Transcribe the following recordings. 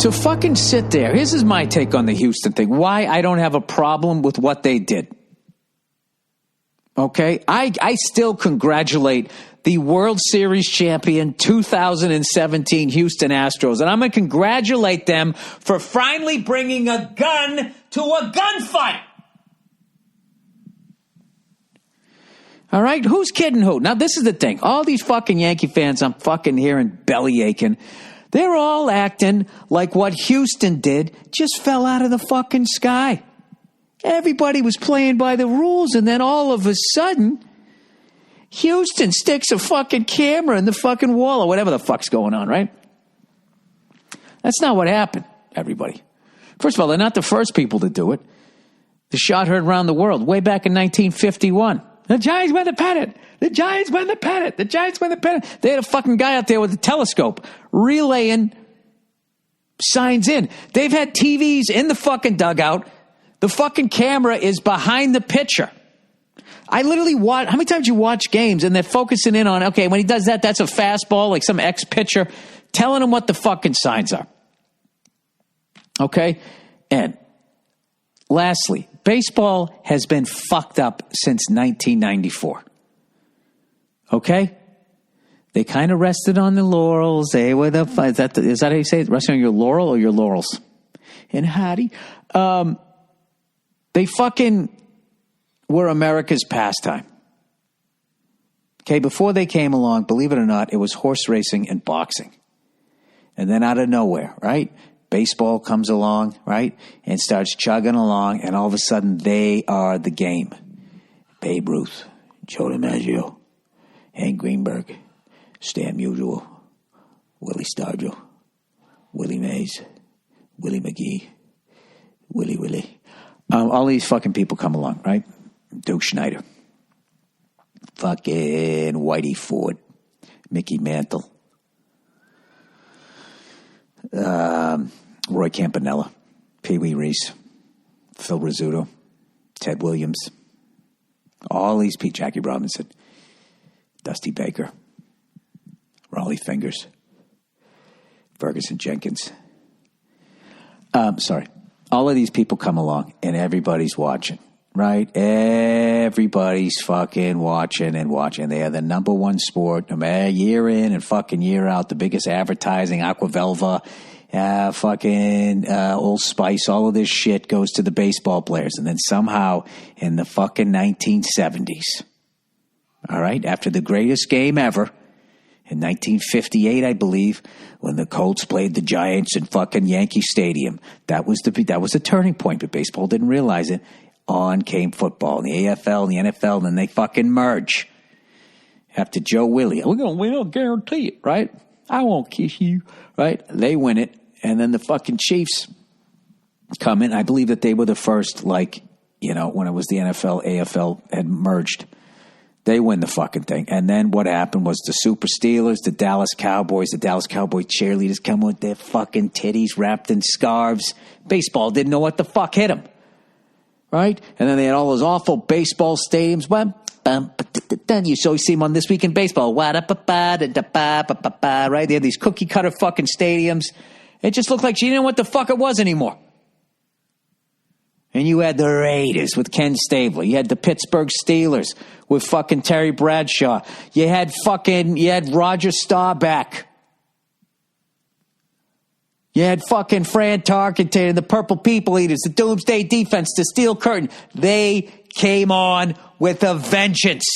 to fucking sit there. This is my take on the Houston thing. Why I don't have a problem with what they did. Okay? I still congratulate the World Series champion 2017 Houston Astros. And I'm going to congratulate them for finally bringing a gun to a gunfight. All right? Who's kidding who? Now, this is the thing. All these fucking Yankee fans I'm fucking hearing belly aching, they're all acting like what Houston did just fell out of the fucking sky. Everybody was playing by the rules, and then all of a sudden, Houston sticks a fucking camera in the fucking wall or whatever the fuck's going on, right? That's not what happened, everybody. First of all, they're not the first people to do it. The shot heard around the world way back in 1951. The Giants win the pennant. The Giants win the pennant. The Giants win the pennant. They had a fucking guy out there with a telescope relaying signs in. They've had TVs in the fucking dugout. The fucking camera is behind the pitcher. I literally watch. How many times you watch games and they're focusing in on, okay, when he does that, that's a fastball, like some ex-pitcher, telling him what the fucking signs are. Okay? And lastly, baseball has been fucked up since 1994. Okay? They kind of rested on the laurels. They were the, is that how you say it? Resting on your laurel or your laurels? And Hattie, they fucking were America's pastime. Okay, before they came along, believe it or not, it was horse racing and boxing. And then out of nowhere, right? Baseball comes along, right? And starts chugging along, and all of a sudden they are the game. Babe Ruth, Joe DiMaggio, Hank Greenberg, Stan Musial, Willie Stargell, Willie Mays, Willie McGee, Willie. All these fucking people come along, right? Duke Schneider, fucking Whitey Ford, Mickey Mantle, Roy Campanella, Pee Wee Reese, Phil Rizzuto, Ted Williams, all these people, Jackie Robinson, Dusty Baker, Raleigh Fingers, Ferguson Jenkins. All of these people come along and everybody's watching, right? Everybody's fucking watching and watching. They are the number one sport, year in and fucking year out, the biggest advertising, Aquavelva, Old Spice, all of this shit goes to the baseball players. And then somehow in the fucking 1970s, all right, after the greatest game ever, in 1958, I believe, when the Colts played the Giants in fucking Yankee Stadium, that was a turning point, but baseball didn't realize it. On came football, and the AFL and the NFL, and then they fucking merge. After Joe Willie, we don't guarantee it, right? I won't kiss you, right? They win it, and then the fucking Chiefs come in. I believe that they were the first, when it was the NFL, AFL had merged. They win the fucking thing. And then what happened was the Super Steelers, the Dallas Cowboys cheerleaders come with their fucking titties wrapped in scarves. Baseball didn't know what the fuck hit them. Right? And then they had all those awful baseball stadiums. Then you see them on This Week in Baseball. Right? They had these cookie cutter fucking stadiums. It just looked like you didn't know what the fuck it was anymore. And you had the Raiders with Ken Stabler. You had the Pittsburgh Steelers with fucking Terry Bradshaw. You had Roger Staubach. You had fucking Fran Tarkenton and the Purple People Eaters, the Doomsday Defense, the Steel Curtain. They came on with a vengeance.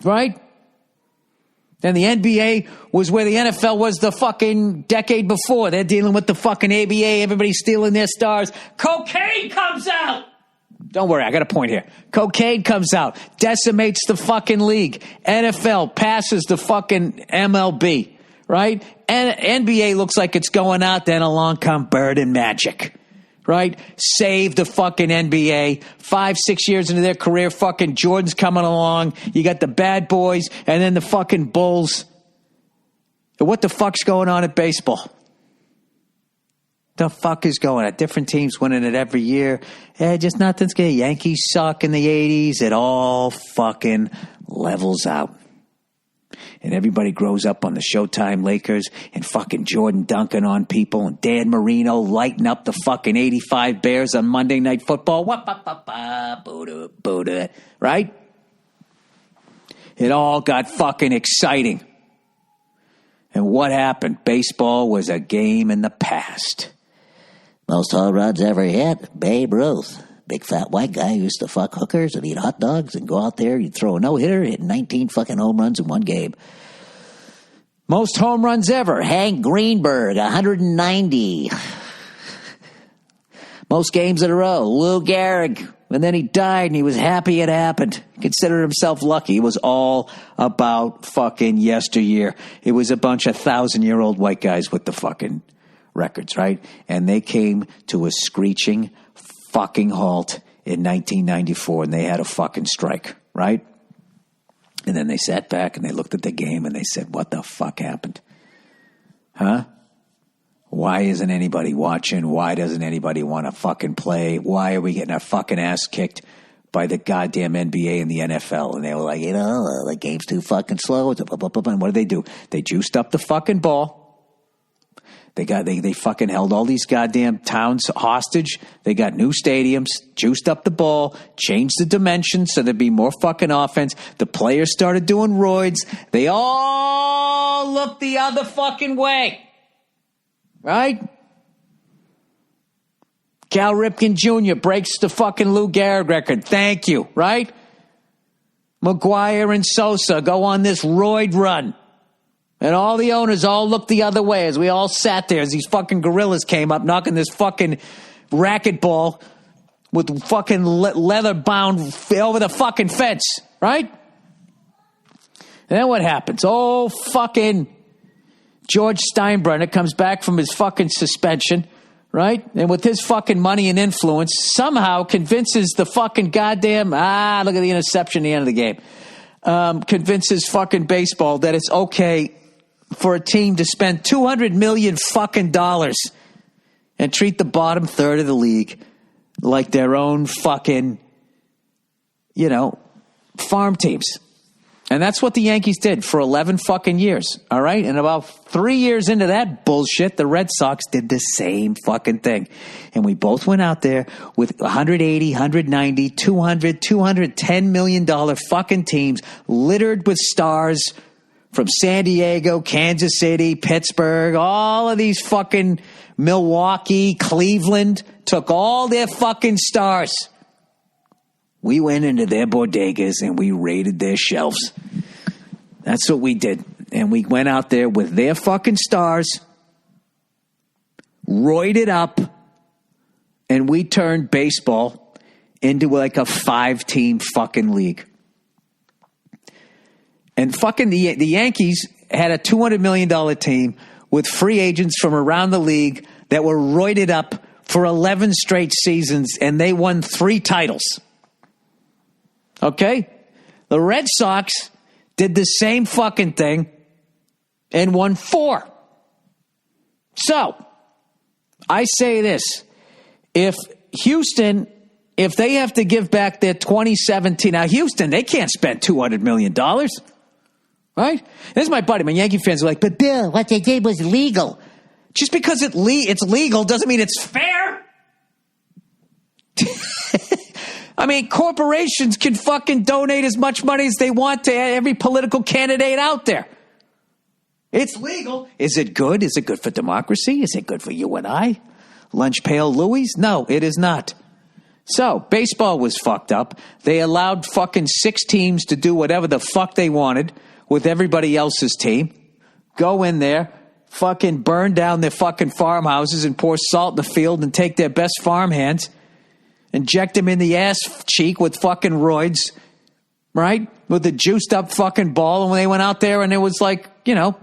Right? And the NBA was where the NFL was the fucking decade before. They're dealing with the fucking ABA. Everybody's stealing their stars. Cocaine comes out. Don't worry, I got a point here. Cocaine comes out, decimates the fucking league. NFL passes the fucking MLB, right? And NBA looks like it's going out, then along come Bird and Magic, right? Save the fucking NBA. 5-6 years into their career, fucking Jordan's coming along. You got the bad boys and then the fucking Bulls. What the fuck's going on at baseball? The fuck is going on? Different teams winning it every year. Just nothing's good. Yankees suck in the 80s. It all fucking levels out. and everybody grows up on the Showtime Lakers and fucking Jordan dunking on people and Dan Marino lighting up the fucking 85 Bears on Monday Night Football. Buddha, right? It all got fucking exciting. And what happened? Baseball was a game in the past. Most home runs ever hit, Babe Ruth. Big fat white guy who used to fuck hookers and eat hot dogs and go out there, you'd throw a no-hitter, hit 19 fucking home runs in one game. Most home runs ever. Hank Greenberg, 190. Most games in a row. Lou Gehrig. And then he died and he was happy it happened. Considered himself lucky. It was all about fucking yesteryear. It was a bunch of 1,000-year-old white guys with the fucking records, right? And they came to a screeching fucking halt in 1994 and they had a fucking strike, right? And then they sat back and they looked at the game and they said, what the fuck happened? Huh? Why isn't anybody watching? Why doesn't anybody want to fucking play? Why are we getting our fucking ass kicked by the goddamn NBA and the NFL? And they were like, the game's too fucking slow. And what do? They juiced up the fucking ball. They fucking held all these goddamn towns hostage. They got new stadiums, juiced up the ball, changed the dimensions so there'd be more fucking offense. The players started doing roids. They all looked the other fucking way. Right? Cal Ripken Jr. breaks the fucking Lou Gehrig record. Thank you. Right? McGuire and Sosa go on this roid run. And all the owners all looked the other way as we all sat there as these fucking gorillas came up knocking this fucking racquetball with fucking leather bound over the fucking fence. Right? And then what happens? Oh, fucking George Steinbrenner comes back from his fucking suspension, right? And with his fucking money and influence, somehow convinces the fucking goddamn, look at the interception at the end of the game. Convinces fucking baseball that it's okay for a team to spend $200 million fucking dollars and treat the bottom third of the league like their own fucking, farm teams. And that's what the Yankees did for 11 fucking years, all right? And about 3 years into that bullshit, the Red Sox did the same fucking thing. And we both went out there with 180, 190, 200, $210 million fucking teams littered with stars from San Diego, Kansas City, Pittsburgh, all of these fucking Milwaukee, Cleveland, took all their fucking stars. We went into their bodegas and we raided their shelves. That's what we did. And we went out there with their fucking stars, roided up, and we turned baseball into like a 5-team fucking league. And fucking the Yankees had a $200 million team with free agents from around the league that were roided up for 11 straight seasons, and they won 3 titles. Okay? The Red Sox did the same fucking thing and won 4. So, I say this. If Houston, if they have to give back their 2017, now Houston, they can't spend $200 million. Right? This is my buddy. My Yankee fans are like, but Bill, what they did was legal. Just because it's legal doesn't mean it's fair. I mean, corporations can fucking donate as much money as they want to every political candidate out there. It's legal. Is it good? Is it good for democracy? Is it good for you and I? Lunch Pail Louis? No, it is not. So, baseball was fucked up. They allowed fucking 6 teams to do whatever the fuck they wanted with everybody else's team. Go in there, fucking burn down their fucking farmhouses and pour salt in the field and take their best farmhands. Inject them in the ass cheek with fucking roids, right? With a juiced up fucking ball. And when they went out there and it was like, I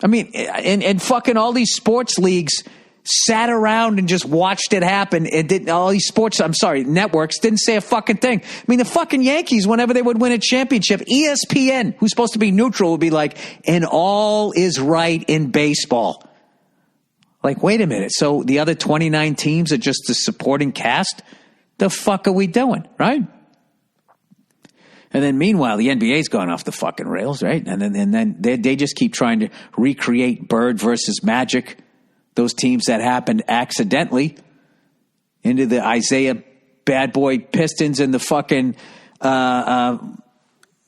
mean, and fucking all these sports leagues sat around and just watched it happen. It didn't, all these networks didn't say a fucking thing. I mean, the fucking Yankees, whenever they would win a championship, ESPN, who's supposed to be neutral, would be like, and all is right in baseball. Like, wait a minute. So the other 29 teams are just the supporting cast? The fuck are we doing, right? And then meanwhile, the NBA's gone off the fucking rails, right? And then they just keep trying to recreate Bird versus Magic, those teams that happened accidentally, into the Isaiah Bad Boy Pistons and the fucking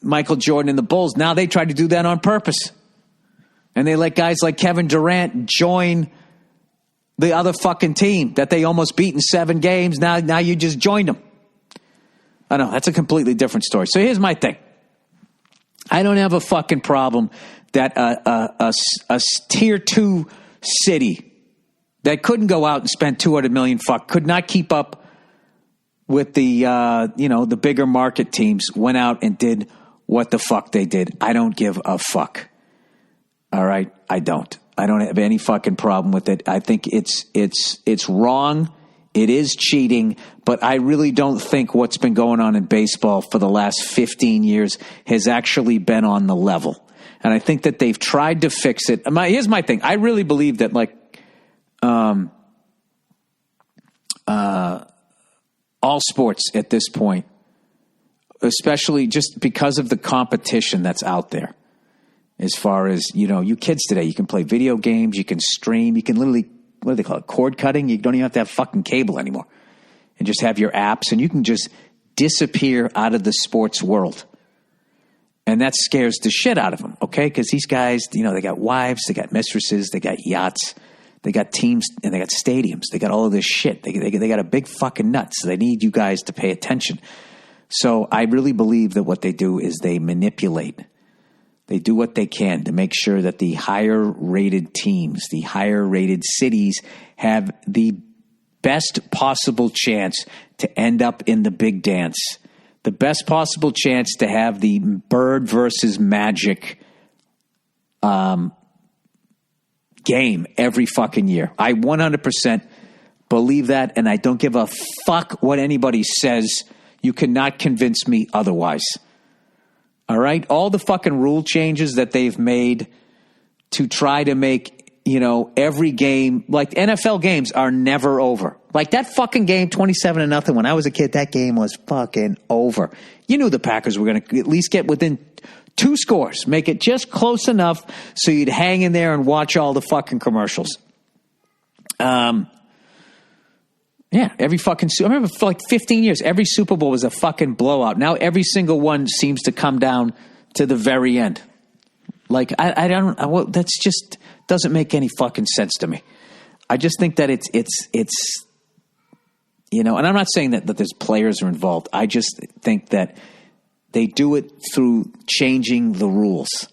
Michael Jordan and the Bulls. Now they try to do that on purpose. And they let guys like Kevin Durant join the other fucking team that they almost beat in 7 games. Now you just joined them. I know, that's a completely different story. So here's my thing. I don't have a fucking problem that a tier 2 city that couldn't go out and spend $200 million could not keep up with the bigger market teams went out and did what the fuck they did. I don't give a fuck. All right? I don't have any fucking problem with it. I think it's wrong. It is cheating, but I really don't think what's been going on in baseball for the last 15 years has actually been on the level. And I think that they've tried to fix it. Here's my thing. I really believe that all sports at this point, especially just because of the competition that's out there, as far as, you kids today, you can play video games, you can stream, you can literally, what do they call it, cord cutting? You don't even have to have fucking cable anymore. And just have your apps, and you can just disappear out of the sports world. And that scares the shit out of them, okay? Because these guys, they got wives, they got mistresses, they got yachts, they got teams, and they got stadiums. They got all of this shit. They got a big fucking nut, so they need you guys to pay attention. So I really believe that what they do is they manipulate. They do what they can to make sure that the higher-rated teams, the higher-rated cities have the best possible chance to end up in the big dance, the best possible chance to have the Bird versus Magic game every fucking year. I 100% believe that, and I don't give a fuck what anybody says. You cannot convince me otherwise. All right? All the fucking rule changes that they've made to try to make, every game, like NFL games are never over. Like that fucking game, 27-0, when I was a kid, that game was fucking over. You knew the Packers were going to at least get within 2 scores, make it just close enough so you'd hang in there and watch all the fucking commercials. Yeah, every fucking, I remember for like 15 years, every Super Bowl was a fucking blowout. Now every single one seems to come down to the very end. Like, that's just doesn't make any fucking sense to me. I just think that it's and I'm not saying that there's players are involved. I just think that they do it through changing the rules.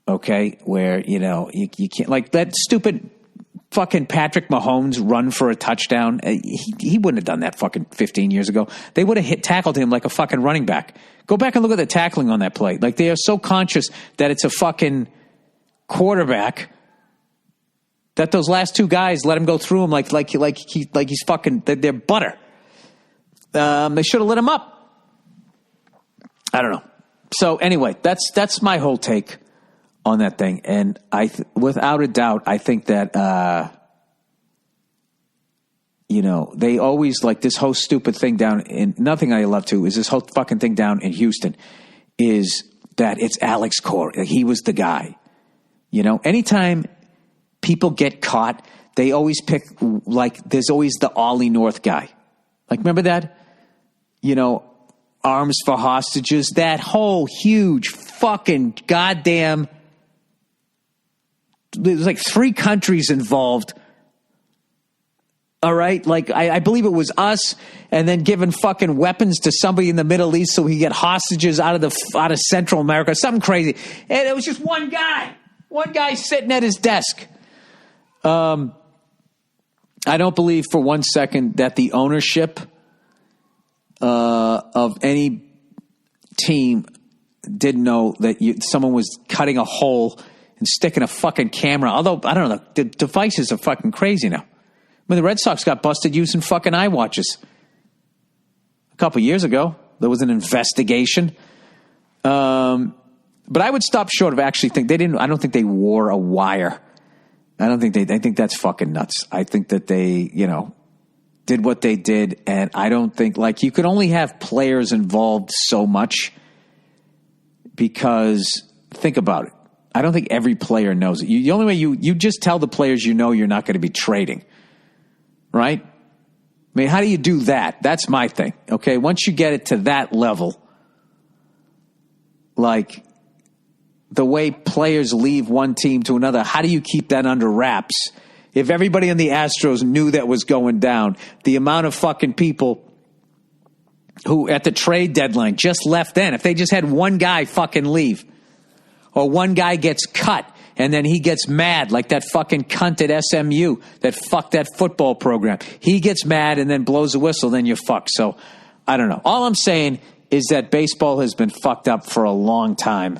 Okay? Where, you can't, like that stupid fucking Patrick Mahomes run for a touchdown. He wouldn't have done that fucking 15 years ago. They would have tackled him like a fucking running back. Go back and look at the tackling on that play. Like, they are so conscious that it's a fucking quarterback that those last 2 guys let him go through him like he's fucking, they're butter. They should have lit him up. I don't know. So anyway, that's my whole take on that thing. And without a doubt, I think that, they always like this whole stupid thing down in, nothing I love to is this whole fucking thing down in Houston is that it's Alex Cora. Like, he was the guy. Anytime people get caught, they always pick, like, there's always the Ollie North guy. Like, remember that? Arms for hostages, that whole huge fucking goddamn, there's like 3 countries involved. All right? Like, I believe it was us and then giving fucking weapons to somebody in the Middle East so we get hostages out of Central America, something crazy. And it was just one guy sitting at his desk. I don't believe for one second that the ownership of any team didn't know that someone was cutting a hole and sticking a fucking camera. Although, I don't know, the devices are fucking crazy now. When the Red Sox got busted using fucking iWatches a couple years ago, there was an investigation. But I would stop short of actually I don't think they wore a wire. I think that's fucking nuts. I think that they, did what they did, and I don't think, like, you could only have players involved so much because, think about it. I don't think every player knows it. The only way you just tell the players you're not going to be trading, right? I mean, how do you do that? That's my thing, okay? Once you get it to that level, like the way players leave one team to another, how do you keep that under wraps? If everybody on the Astros knew that was going down, the amount of fucking people who at the trade deadline just left then, if they just had one guy fucking leave, or one guy gets cut and then he gets mad like that fucking cunt at SMU that fucked that football program. He gets mad and then blows a whistle, then you're fucked. So, I don't know. All I'm saying is that baseball has been fucked up for a long time.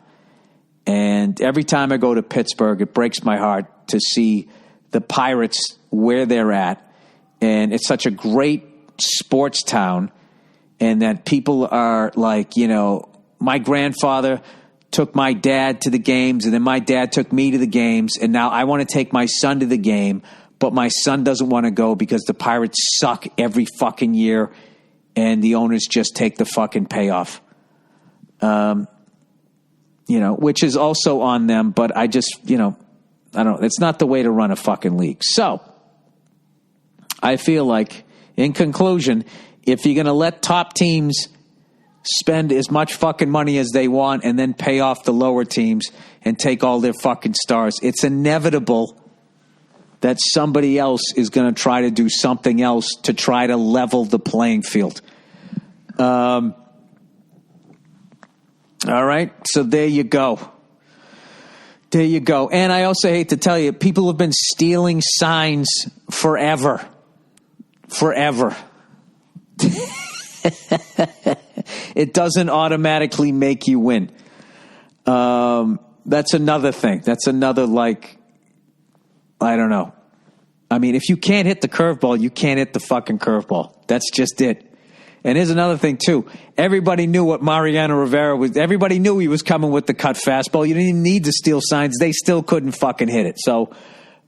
And every time I go to Pittsburgh, it breaks my heart to see the Pirates where they're at. And it's such a great sports town. And that people are like, my grandfather took my dad to the games, and then my dad took me to the games, and now I want to take my son to the game, but my son doesn't want to go because the Pirates suck every fucking year, and the owners just take the fucking payoff. Which is also on them, but I just, I don't, it's not the way to run a fucking league. So, I feel like, in conclusion, if you're going to let top teams spend as much fucking money as they want and then pay off the lower teams and take all their fucking stars, it's inevitable that somebody else is going to try to do something else to try to level the playing field. All right, so there you go. There you go. And I also hate to tell you, people have been stealing signs forever. Forever. It doesn't automatically make you win. That's another thing. That's another, I don't know. I mean, if you can't hit the curveball, you can't hit the fucking curveball. That's just it. And here's another thing, too. Everybody knew what Mariano Rivera was. Everybody knew he was coming with the cut fastball. You didn't even need to steal signs. They still couldn't fucking hit it. So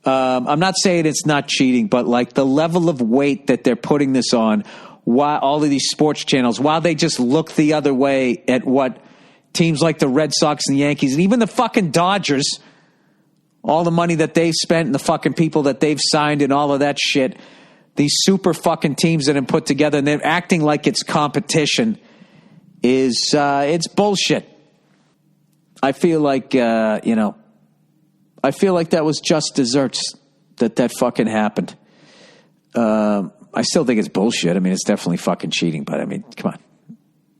I'm not saying it's not cheating, but the level of weight that they're putting this on, why all of these sports channels, while they just look the other way at what teams like the Red Sox and the Yankees and even the fucking Dodgers, all the money that they've spent and the fucking people that they've signed and all of that shit, these super fucking teams that have put together, and they're acting like it's competition, is it's bullshit. I feel like, I feel like that was just desserts that fucking happened. I still think it's bullshit. I mean, it's definitely fucking cheating, but I mean, come on.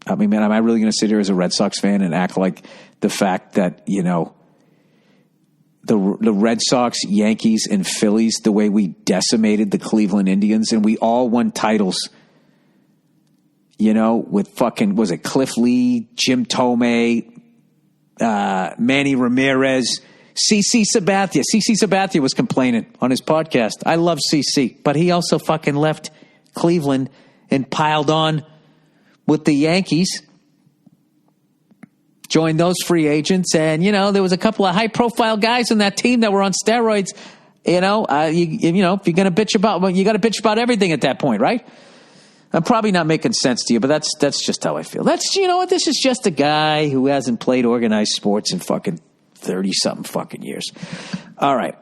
I mean, man, am I really going to sit here as a Red Sox fan and act like the fact that, the Red Sox, Yankees, and Phillies, the way we decimated the Cleveland Indians, and we all won titles, with fucking, was it Cliff Lee, Jim Tomei, Manny Ramirez, CC Sabathia. CC Sabathia was complaining on his podcast. I love CC, but he also fucking left Cleveland and piled on with the Yankees. Joined those free agents, and there was a couple of high-profile guys in that team that were on steroids. If you're going to bitch about, well, you got to bitch about everything at that point, right? I'm probably not making sense to you, but that's just how I feel. This is just a guy who hasn't played organized sports in fucking 30-something fucking years. All right.